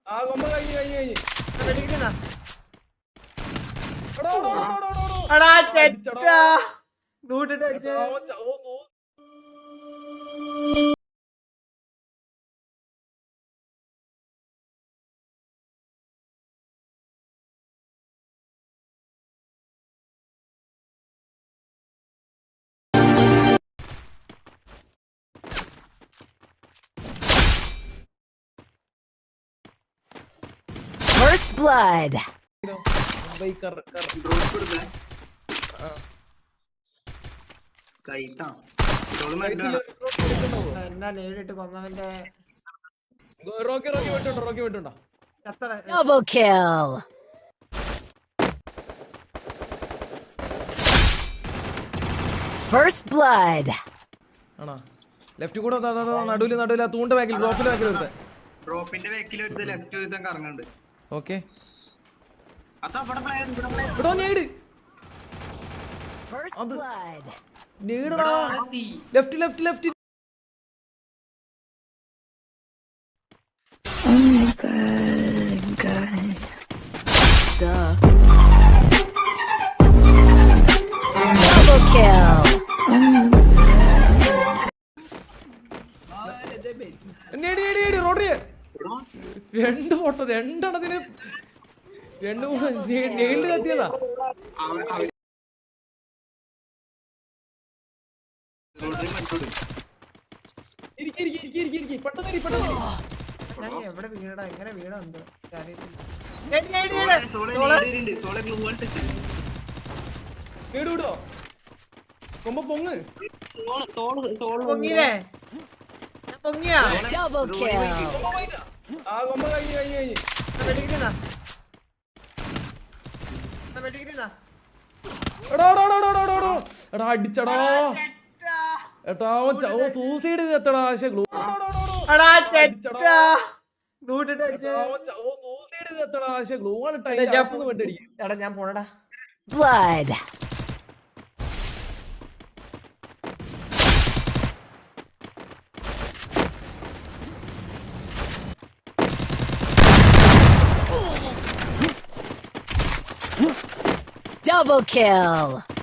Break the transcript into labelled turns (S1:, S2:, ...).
S1: ആ കൊമ്പ കഴിഞ്ഞ്
S2: First blood. Double kill. First blood.
S1: Left കൂടെ നടുവില് തൂണ്ട ബാക്കിൽ ഡ്രോപ്പിന്റെ ബാക്കിൽ ഒരുത്തൻ.
S3: ഡ്രോപ്പിന്റെ ബാക്കിൽ ഒരു ലെഫ്റ്റ് ഒരുത്തൻ കറങ്ങുന്നുണ്ട്.
S1: ഓക്കേ.
S3: അതാ ഇവിടെ പ്ലെയർ
S1: എടോ നീട്.
S2: First blood.
S1: നീടടാ. Left.
S4: Oh my god. Duh.
S2: Double kill.
S1: നീട് റോഡ്രിയ. രണ്ട് ഫോട്ടോ രണ്ടെണ്ണത്തിന് രണ്ട് നെയിൽഡ് കത്തിയതാ.
S5: എവിടെ വീണടാ എങ്ങനെ വീണോ എന്തോ
S1: വീടോ കൊമ്പ പൊങ്ങ്
S5: പൊങ്ങിയില്ലേ ഞാൻ പൊങ്ങിയാ
S2: Double kill.
S1: ആ കൊമ്പ കഴിഞ്ഞ്
S5: വെടിക്കുന്ന
S1: എടാ അടിച്ചടാ എട്ടാ സൂസൈഡ് ചെയ്തെത്തടാ. പക്ഷെ
S5: ഞാൻ പോണടാ.
S2: Blood. Double kill.